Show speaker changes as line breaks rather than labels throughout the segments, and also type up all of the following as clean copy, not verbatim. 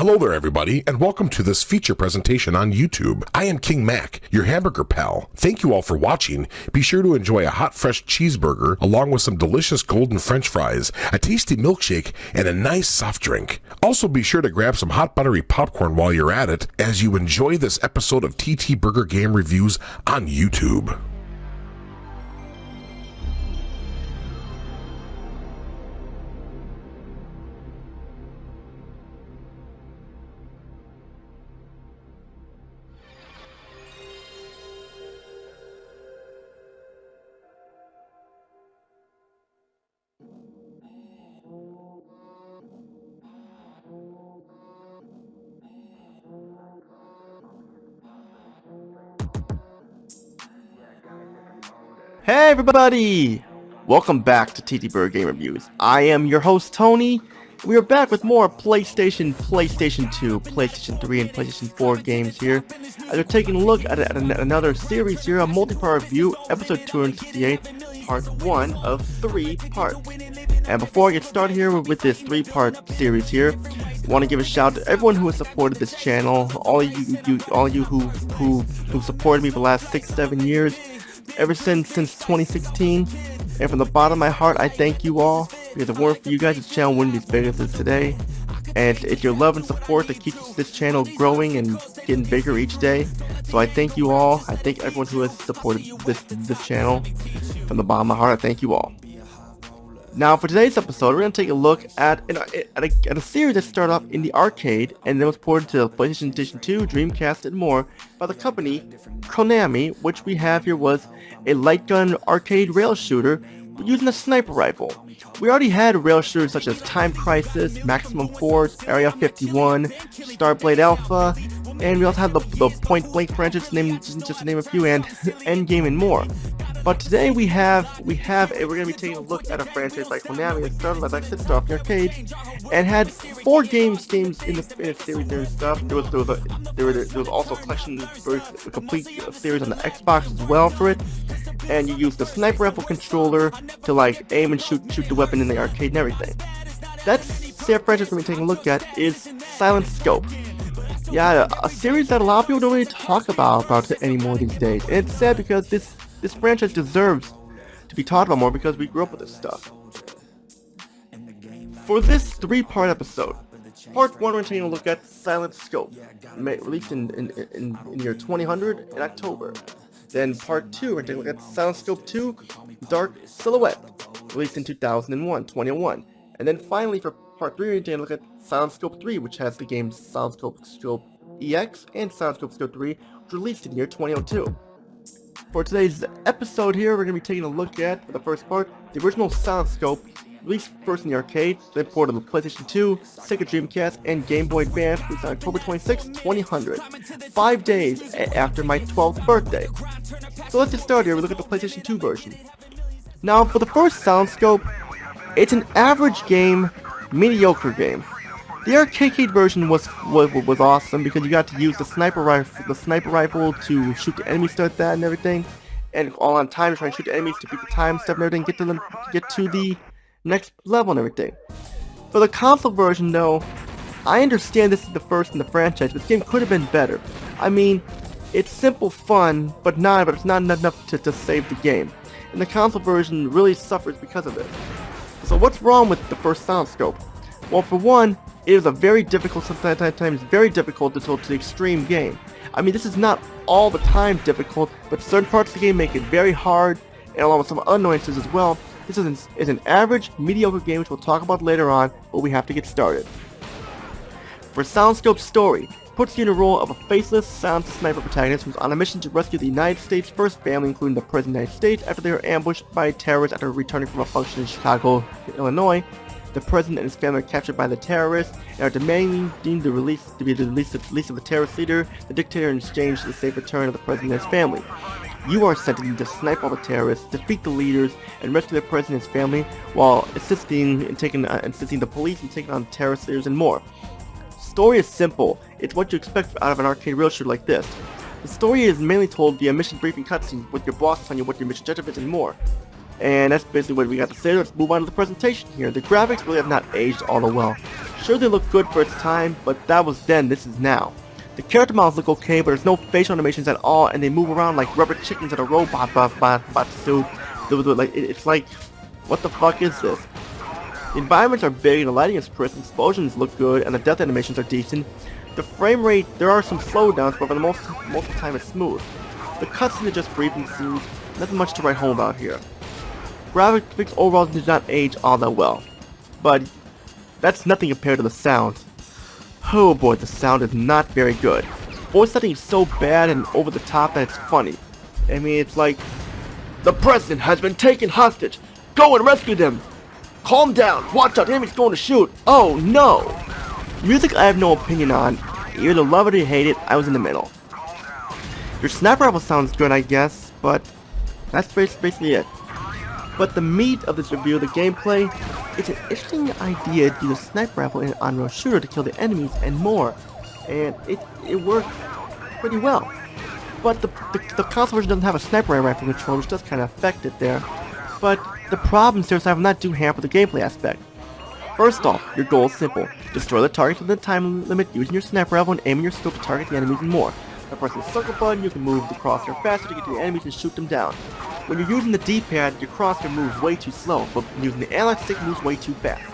Hello there everybody, and welcome to this feature presentation on YouTube. I am King Mac, your hamburger pal. Thank you all for watching. Be sure to enjoy a hot fresh cheeseburger along with some delicious golden french fries, a tasty milkshake, and a nice soft drink. Also be sure to grab some hot buttery popcorn while you're at it as you enjoy this episode of TTBurger Game Reviews on YouTube.
Hey everybody! Welcome back to TTBurger Game Reviews. I am your host Tony. We are back with more PlayStation, PlayStation 2, PlayStation 3, and PlayStation 4 games here. As we're taking a look at another series here, a multi-part review, episode 268, part 1 of 3 parts. And before I get started here with this 3-part series here, I want to give a shout out to everyone who has supported this channel, all of you who supported me for the last 6-7 years. Ever since 2016, and from the bottom of my heart, I thank you all, because if it weren't for you guys, this channel wouldn't be as big as it is today, and it's your love and support that keeps this channel growing and getting bigger each day. So I thank you all. I thank everyone who has supported this channel. From the bottom of my heart, I thank you all. Now, for today's episode, we're going to take a look at a series that started off in the arcade and then was ported to PlayStation 2, Dreamcast, and more by the company Konami, which we have here was a light gun arcade rail shooter using a sniper rifle. We already had rail shooters such as Time Crisis, Maximum Force, Area 51, Starblade Alpha, and we also had the Point Blank franchise, just to name a few, and Endgame and more. But today we're going to be taking a look at a franchise like Konami that started, like I said, off the arcade, and had 4 games in the series and stuff. There was also a collection, a complete series on the Xbox as well for it. And you use the sniper rifle controller to like aim and shoot the weapon in the arcade and everything. That franchise we're going to be taking a look at is Silent Scope. Yeah, a series that a lot of people don't really talk about anymore these days. And it's sad because this franchise deserves to be talked about more because we grew up with this stuff. For this 3-part episode, part 1 we're taking a look at Silent Scope, released in the year 2000 in October. Then part 2 we're taking a look at Silent Scope 2, Dark Silhouette, released in 2001. And then finally for part 3 we're taking a look at Silent Scope 3, which has the games Silent Scope EX and Silent Scope 3, which released in the year 2002. For today's episode here, we're going to be taking a look at, for the first part, the original Silent Scope, released first in the arcade, then ported to the PlayStation 2, Sega Dreamcast, and Game Boy Advance, released on October 26, 2000, 5 days after my 12th birthday. So let's get started here. We look at the PlayStation 2 version. Now, for the first Silent Scope, it's an average game, mediocre game. The arcade version was awesome because you got to use the sniper rifle to shoot the enemies like that and everything, and all on time trying to shoot the enemies to beat the time stuff and everything, get to the next level and everything. For the console version though, I understand this is the first in the franchise, but this game could have been better. I mean, it's simple fun, but it's not enough to save the game. And the console version really suffers because of this. So what's wrong with the first Silent Scope? Well, for one, it is a very difficult, sometimes very difficult to the extreme game. I mean, this is not all the time difficult, but certain parts of the game make it very hard, and along with some annoyances as well. This is an average, mediocre game, which we'll talk about later on, but we have to get started. For Silent Scope's story, it puts you in the role of a faceless, silent sniper protagonist who's on a mission to rescue the United States' first family, including the President of the United States, after they were ambushed by terrorists after returning from a function in Chicago, Illinois. The president and his family are captured by the terrorists and are demanding the release of the terrorist leader, the dictator, in exchange for the safe return of the president and his family. You are sent to snipe all the terrorists, defeat the leaders, and rescue the president and his family, while assisting the police in taking on terrorist leaders and more. Story is simple. It's what you expect out of an arcade rail shooter like this. The story is mainly told via mission briefing cutscenes with your boss telling you what your mission objective is and more. And that's basically what we got to say. Let's move on to the presentation here. The graphics really have not aged all that well. Sure, they look good for its time, but that was then, this is now. The character models look okay, but there's no facial animations at all, and they move around like rubber chickens in a robot suit. It's like, what the fuck is this? The environments are big, and the lighting is crisp, explosions look good, and the death animations are decent. The frame rate, there are some slowdowns, but for the most of the time it's smooth. The cutscenes are just breathing scenes, nothing much to write home about here. Graphics overall did not age all that well, but that's nothing compared to the sound. Oh boy, the sound is not very good. Voice acting is so bad and over the top that it's funny. I mean, it's like, the president has been taken hostage. Go and rescue them. Calm down. Watch out, the enemy's going to shoot. Oh no. Music I have no opinion on. You either love it or you hate it. I was in the middle. Your sniper rifle sounds good, I guess, but that's basically it. But the meat of this review, the gameplay, it's an interesting idea to use a sniper rifle in an on-road shooter to kill the enemies and more. And it worked pretty well. But the console version doesn't have a sniper rifle control, which does kind of affect it there. But the problems here have not do hamper the gameplay aspect. First off, your goal is simple. Destroy the target within the time limit using your sniper rifle and aiming your scope to target the enemies and more. By pressing the circle button, you can move the crosshair faster to get to the enemies and shoot them down. When you're using the D-pad, your crosshair moves way too slow, but using the analog stick moves way too fast.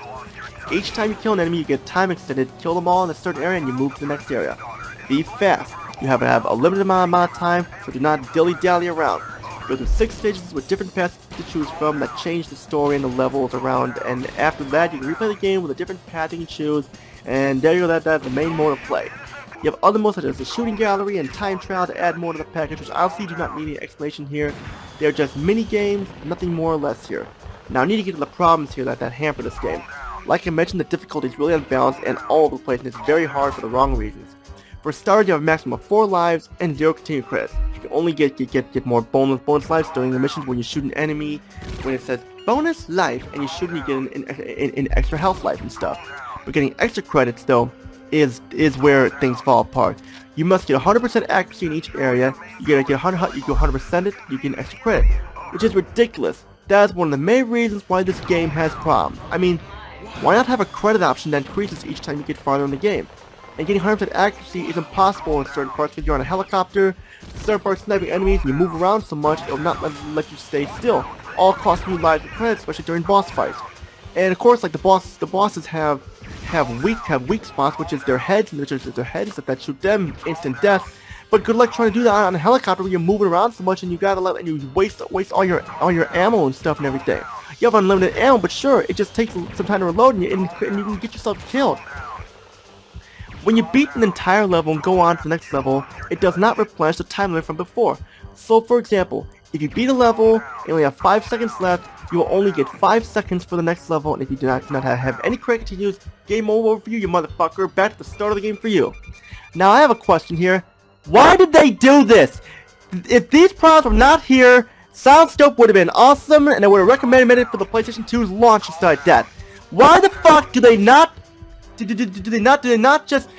Each time you kill an enemy, you get time extended, kill them all in a certain area, and you move to the next area. Be fast. You have to have a limited amount of time, so do not dilly-dally around. Go through 6 stages with different paths to choose from that change the story and the levels around, and after that, you can replay the game with a different path you can choose, and there you go, that's the main mode of play. You have other modes such as the shooting gallery and time trial to add more to the package, which obviously do not need any explanation here. They're just mini games, nothing more or less here. Now I need to get to the problems here that hamper this game. Like I mentioned, the difficulty is really unbalanced and all over the place, and it's very hard for the wrong reasons. For starters, you have a maximum of 4 lives and 0 continued credits. You can only get more bonus lives during the missions when you shoot an enemy. When it says bonus life and you shoot and you get an extra health life and stuff. But getting extra credits though is where things fall apart. You must get 100% accuracy in each area. You get 100% it, you get an extra credit, which is ridiculous. That is one of the main reasons why this game has problems. I mean, why not have a credit option that increases each time you get farther in the game? And getting 100% accuracy is impossible in certain parts because you're on a helicopter, certain parts sniping enemies, and you move around so much it will not let you stay still, all costing you lives and credits, especially during boss fights. And of course, like the bosses have weak spots, which is their heads, and their heads that shoot them instant death. But good luck trying to do that on a helicopter where you're moving around so much and you waste all your ammo and stuff and everything. You have unlimited ammo, but sure, it just takes some time to reload and you can get yourself killed. When you beat an entire level and go on to the next level, it does not replenish the time limit from before. So for example, if you beat a level and you only have 5 seconds left, you will only get 5 seconds for the next level, and if you do not have any credit to use, game over for you motherfucker, back to the start of the game for you. Now I have a question here. Why did they do this? If these problems were not here, SoundScope would have been awesome, and I would have recommended it for the PlayStation 2's launch and stuff like that. Why the fuck do they not just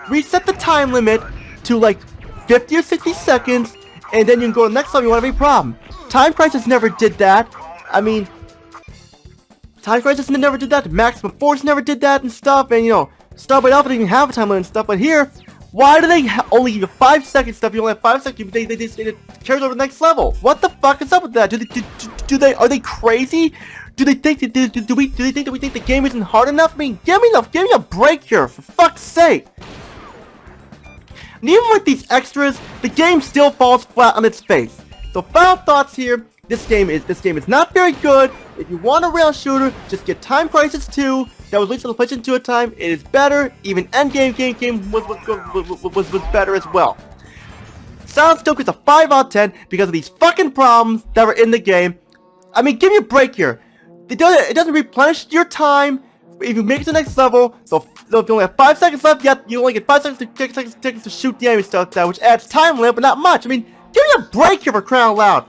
reset the time limit to like 50 or 60 seconds, and then you can go to the next level you won't have any problem? Time Crisis never did that. I mean, Time Crisis never did that. Maximum Force never did that and stuff, and you know, Starboy Alpha didn't even have a time limit and stuff, but here, why do they only give you 5 seconds stuff? You only have 5 seconds. They carry over to the next level. What the fuck is up with that? Are they crazy? Do they think that we think the game isn't hard enough? I mean, give me a break here, for fuck's sake. And even with these extras, the game still falls flat on its face. So final thoughts here. This game is not very good. If you want a rail shooter, just get Time Crisis 2. That was released on the PlayStation 2 at the time. It is better. Even Endgame game was better as well. SoundScope gets a 5 out of 10 because of these fucking problems that were in the game. I mean, give me a break here. It doesn't replenish your time if you make it to the next level. So if you only have 5 seconds left, yet you only get 5 seconds to shoot the enemy stuff, which adds time limit, but not much. I mean, give me a break here for crying out loud.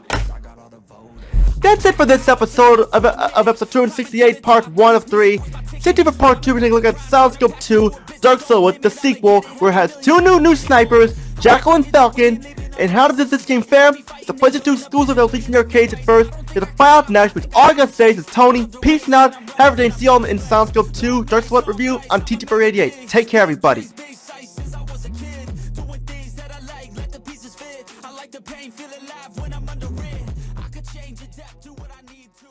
That's it for this episode of episode 268, part 1 of 3. Stay tuned for part 2. We're taking a look at SoundScope 2, Dark Soul, the sequel, where it has 2 new snipers, Jackal and Falcon, And how does this game fare? It's a PlayStation 2 exclusive that was released in the arcades at first. It's a 5 Nash, which all I gotta say is Tony. Peace out. Have a day and see y'all in Soundscope 2 Dark Sweat review on TTBurger 88. Take care, everybody. Pain, feel alive when I'm under it. I could change, adapt, do what I need to.